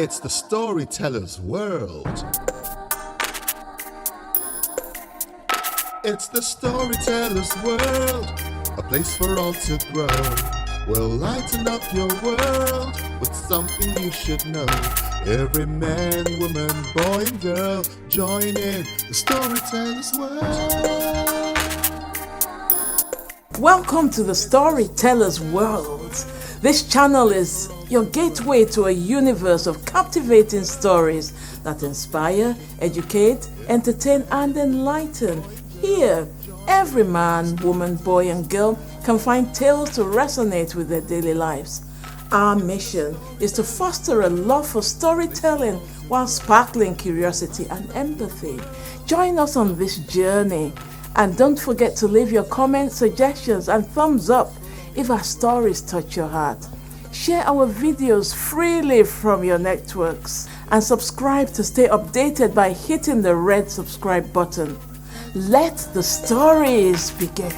It's the storyteller's world. It's the storyteller's world, a place for all to grow. We'll lighten up your world with something you should know. Every man, woman, boy and girl, join in the storyteller's world. Welcome to the Storyteller's World. This channel is your gateway to a universe of captivating stories that inspire, educate, entertain, and enlighten. Here, every man, woman, boy, and girl can find tales to resonate with their daily lives. Our mission is to foster a love for storytelling while sparkling curiosity and empathy. Join us on this journey. And don't forget to leave your comments, suggestions, and thumbs up if our stories touch your heart. Share our videos freely from your networks and subscribe to stay updated by hitting the red subscribe button. Let the stories begin.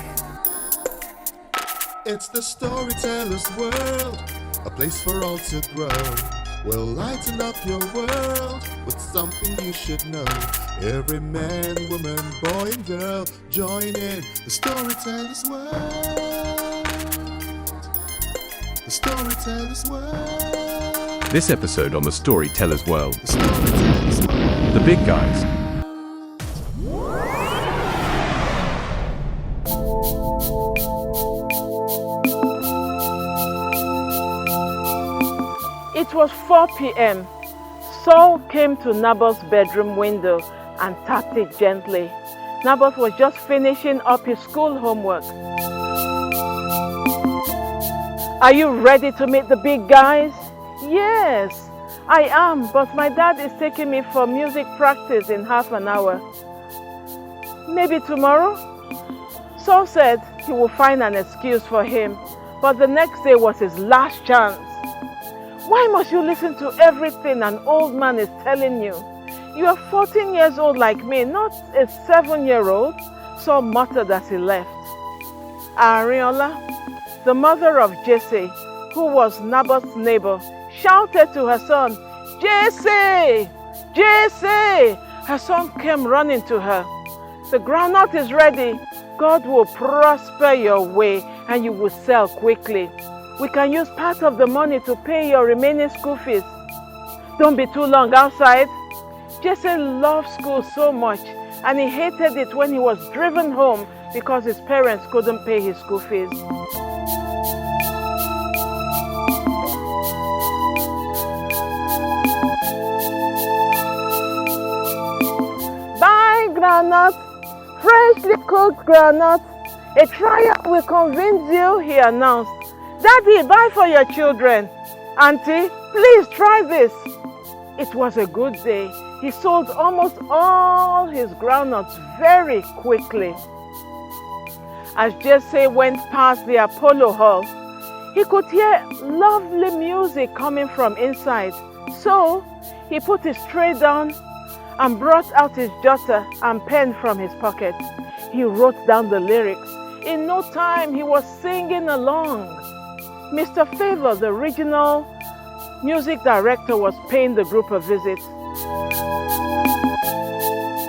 It's the storyteller's world, a place for all to grow. We'll lighten up your world with something you should know. Every man, woman, boy and girl, join in the storyteller's world. The storyteller's world. This episode on the Storyteller's World. The storyteller's world. The big guys. It was 4 p.m. Saul came to Naboth's bedroom window and tapped it gently. Naboth was just finishing up his school homework. Are you ready to meet the big guys? Yes, I am, but my dad is taking me for music practice in half an hour. Maybe tomorrow? Saul said he would find an excuse for him, but the next day was his last chance. Why must you listen to everything an old man is telling you? You are 14 years old like me, not a 7-year-old, Saul muttered as he left. Ariola, the mother of Jesse, who was Naboth's neighbor, shouted to her son, "Jesse! Jesse!" Her son came running to her. "The groundnut is ready. God will prosper your way and you will sell quickly. We can use part of the money to pay your remaining school fees. Don't be too long outside." Jesse loved school so much and he hated it when he was driven home because his parents couldn't pay his school fees. Buy groundnut, freshly cooked groundnut. A trial will convince you, he announced. "Daddy, buy for your children." "Auntie, please try this." It was a good day. He sold almost all his groundnuts very quickly. As Jesse went past the Apollo Hall, he could hear lovely music coming from inside. So he put his tray down and brought out his jotter and pen from his pocket. He wrote down the lyrics. In no time, he was singing along. Mr. Favor, the regional music director, was paying the group a visit.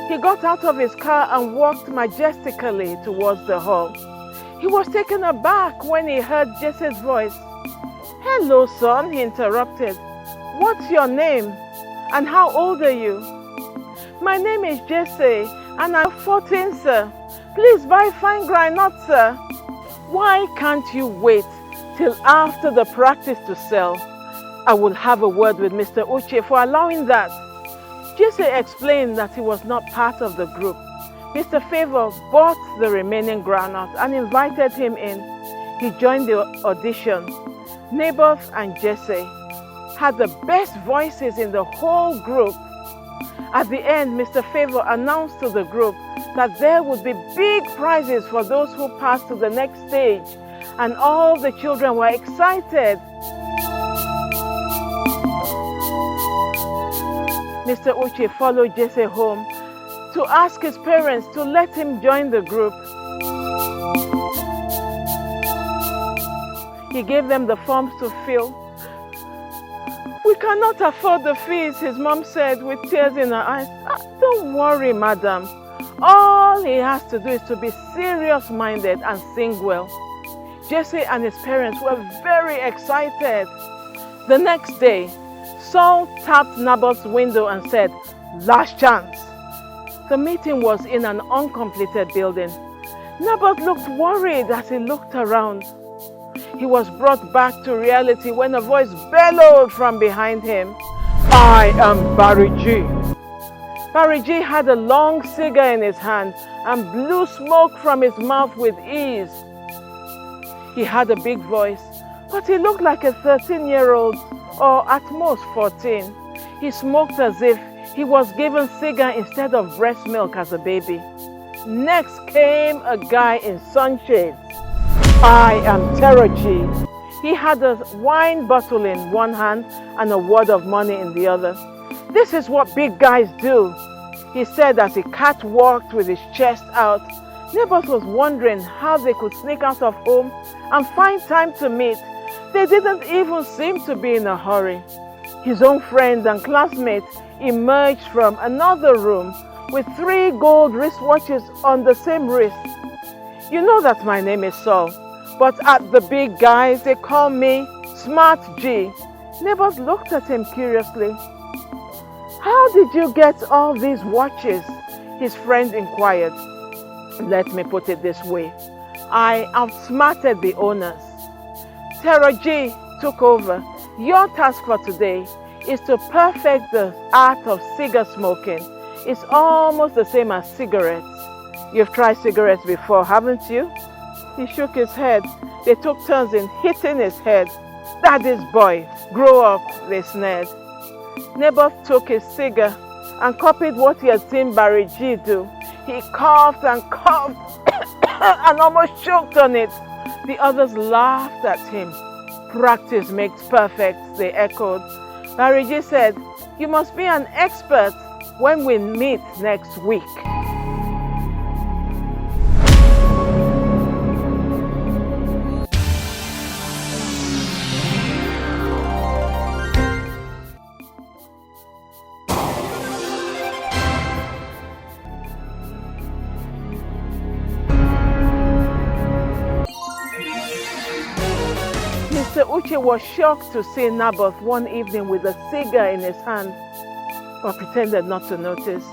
He got out of his car and walked majestically towards the hall. He was taken aback when he heard Jesse's voice. "Hello, son," he interrupted. "What's your name and how old are you?" "My name is Jesse and I'm 14, sir. Please buy fine groundnut, sir." "Why can't you wait till after the practice to sell? I will have a word with Mr. Uche for allowing that." Jesse explained that he was not part of the group. Mr. Favor bought the remaining groundnut and invited him in. He joined the audition. Naboth and Jesse had the best voices in the whole group. At the end, Mr. Favor announced to the group that there would be big prizes for those who passed to the next stage, and all the children were excited. Mr. Uche followed Jesse home to ask his parents to let him join the group. He gave them the forms to fill. We cannot afford the fees, his mom said with tears in her eyes. Don't worry, madam. All he has to do is to be serious-minded and sing well. Jesse and his parents were very excited. The next day, Saul tapped Naboth's window and said, "Last chance." The meeting was in an uncompleted building. Naboth looked worried as he looked around. He was brought back to reality when a voice bellowed from behind him, "I am Barry G." Barry G had a long cigar in his hand and blew smoke from his mouth with ease. He had a big voice, but he looked like a 13-year-old, or at most 14. He smoked as if he was given cigar instead of breast milk as a baby. Next came a guy in sunshades. "I am Terror G." He had a wine bottle in one hand and a wad of money in the other. "This is what big guys do," he said as he catwalked with his chest out. Naboth was wondering how they could sneak out of home and find time to meet. They didn't even seem to be in a hurry. His own friend and classmate emerged from another room with 3 gold wristwatches on the same wrist. "You know that my name is Saul, but at the big guys they call me Smart G." Naboth looked at him curiously. "How did you get all these watches?" his friend inquired. "Let me put it this way. I outsmarted the owners." Terror G took over. "Your task for today is to perfect the art of cigar smoking. It's almost the same as cigarettes. You've tried cigarettes before, haven't you?" He shook his head. They took turns in hitting his head. "Daddy's boy, grow up," they sneered. Naboth took his cigar and copied what he had seen Barry G do. He coughed and coughed and almost choked on it. The others laughed at him. "Practice makes perfect," they echoed. Barry G said, "You must be an expert when we meet next week." Mr. Uche was shocked to see Naboth one evening with a cigar in his hand, but pretended not to notice.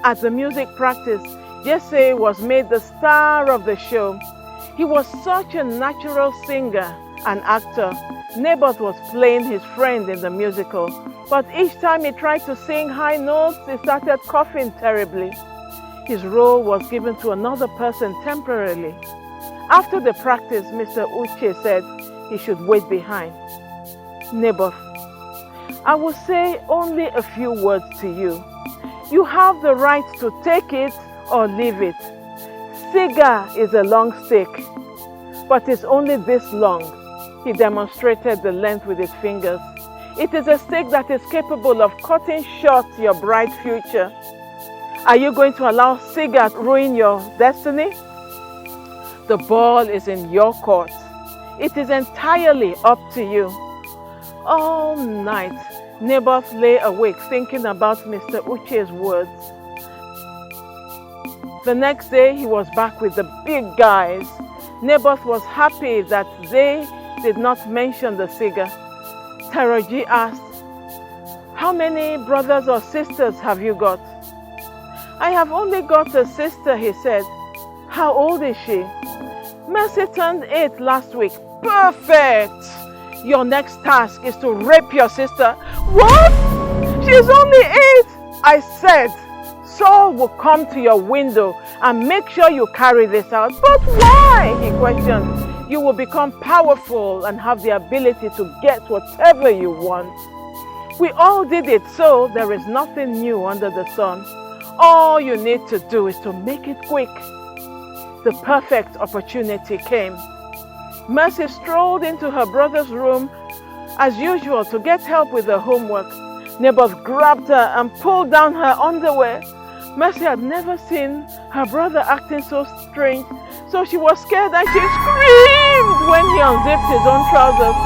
At the music practice, Jesse was made the star of the show. He was such a natural singer and actor. Naboth was playing his friend in the musical, but each time he tried to sing high notes, he started coughing terribly. His role was given to another person temporarily. After the practice, Mr. Uche said he should wait behind. "Naboth, I will say only a few words to you. You have the right to take it or leave it. Cigar is a long stick, but it's only this long." He demonstrated the length with his fingers. "It is a stick that is capable of cutting short your bright future. Are you going to allow cigar ruin your destiny? The ball is in your court. It is entirely up to you." All night, Naboth lay awake thinking about Mr. Uche's words. The next day, he was back with the big guys. Naboth was happy that they did not mention the cigar. Terror G asked, "How many brothers or sisters have you got?" "I have only got a sister," he said. "How old is she?" "Mercy turned 8 last week." "Perfect! Your next task is to rape your sister." "What? She's only 8. I said, Saul will come to your window and make sure you carry this out." "But why?" he questioned. "You will become powerful and have the ability to get whatever you want. We all did it, so there is nothing new under the sun. All you need to do is to make it quick." The perfect opportunity came. Mercy strolled into her brother's room as usual to get help with her homework. Naboth grabbed her and pulled down her underwear. Mercy had never seen her brother acting so strange, so she was scared and she screamed when he unzipped his own trousers.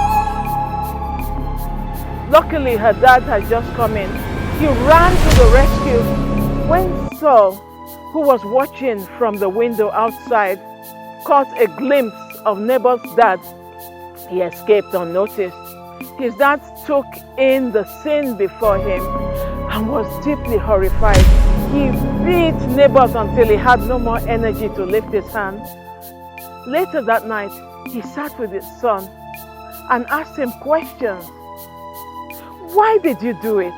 Luckily, her dad had just come in. He ran to the rescue. When Saul, who was watching from the window outside, caught a glimpse of Naboth's dad, he escaped unnoticed. His dad took in the scene before him and was deeply horrified. He beat Naboth until he had no more energy to lift his hand. Later that night, he sat with his son and asked him questions. Why did you do it?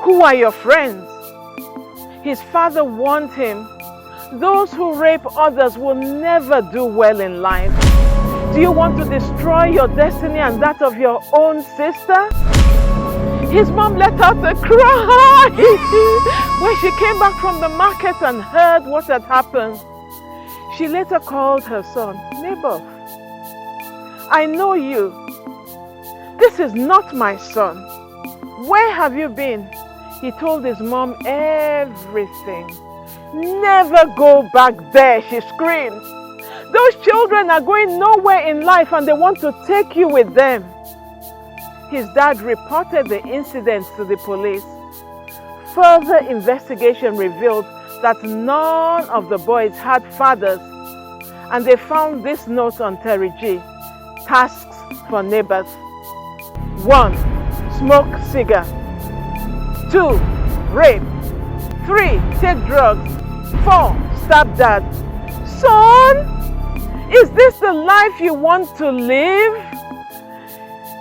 Who are your friends? His father warned him, those who rape others will never do well in life. Do you want to destroy your destiny and that of your own sister? His mom let out a cry when she came back from the market and heard what had happened. She later called her son, Naboth. I know you. This is not my son. Where have you been? He told his mom everything. Never go back there, she screamed. Those children are going nowhere in life and they want to take you with them. His dad reported the incident to the police. Further investigation revealed that none of the boys had fathers, and they found this note on Terry G. Tasks for Naboth. 1. Smoke cigar. 2. Rape. 3. Take drugs. 4. Stab dad. Son, is this the life you want to live?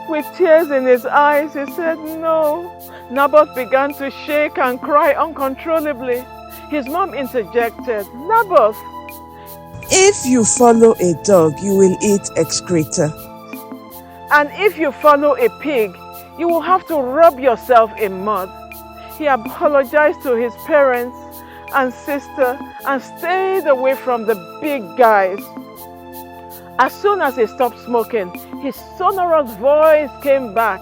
With tears in his eyes, he said no. Naboth began to shake and cry uncontrollably. His mom interjected, Naboth, if you follow a dog, you will eat excreta. And if you follow a pig, you will have to rub yourself in mud. He apologized to his parents and sister and stayed away from the big guys. As soon as he stopped smoking, his sonorous voice came back.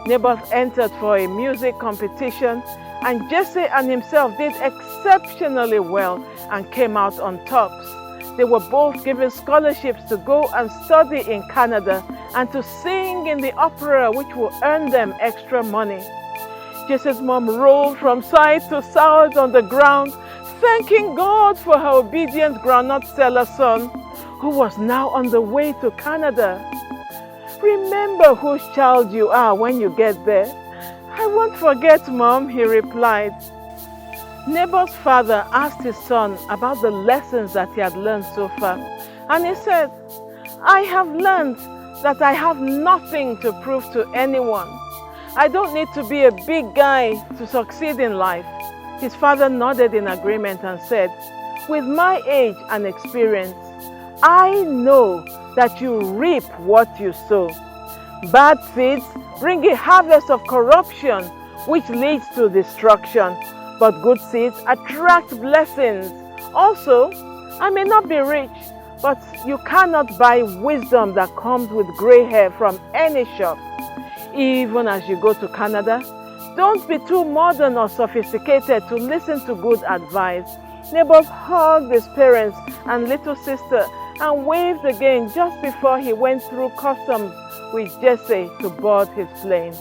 Naboth entered for a music competition, and Jesse and himself did exceptionally well and came out on tops. They were both given scholarships to go and study in Canada and to sing in the opera, which will earn them extra money. Jesse's mom rolled from side to side on the ground, thanking God for her obedient groundnut seller son, who was now on the way to Canada. Remember whose child you are when you get there. I won't forget, Mom, he replied. Naboth's father asked his son about the lessons that he had learned so far, and he said, I have learned that I have nothing to prove to anyone. I don't need to be a big guy to succeed in life. His father nodded in agreement and said, with my age and experience, I know that you reap what you sow. Bad seeds bring a harvest of corruption, which leads to destruction. But good seeds attract blessings. Also, I may not be rich, but you cannot buy wisdom that comes with gray hair from any shop. Even as you go to Canada, don't be too modern or sophisticated to listen to good advice. Naboth hugged his parents and little sister and waved again just before he went through customs with Jesse to board his plane.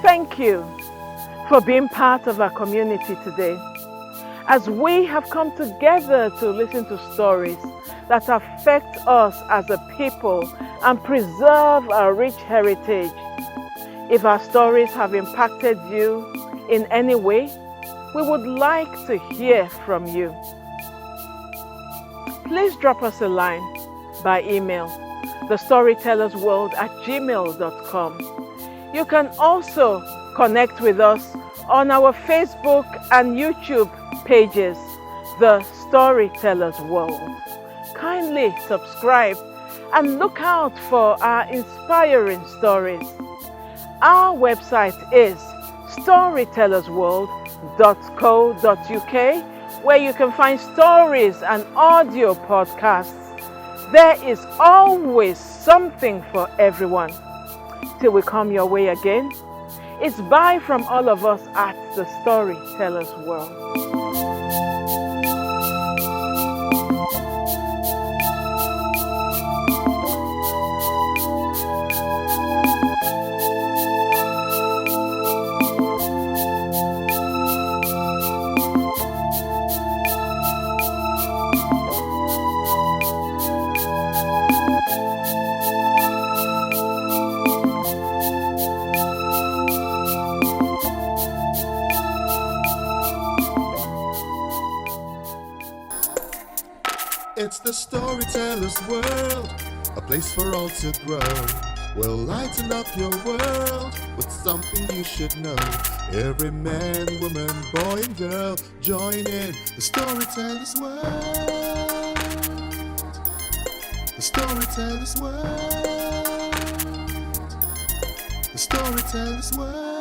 Thank you for being part of our community today, as we have come together to listen to stories that affect us as a people and preserve our rich heritage. If our stories have impacted you in any way, we would like to hear from you. Please drop us a line by email, thestorytellersworld@gmail.com. You can also connect with us on our Facebook and YouTube pages, The Storytellers World. Kindly subscribe and look out for our inspiring stories. Our website is storytellersworld.co.uk, where you can find stories and audio podcasts. There is always something for everyone. Till we come your way again, it's bye from all of us at the Storytellers World. It's the storyteller's world, a place for all to grow. We'll lighten up your world with something you should know. Every man, woman, boy and girl, join in the storyteller's world. The storyteller's world. The storyteller's world.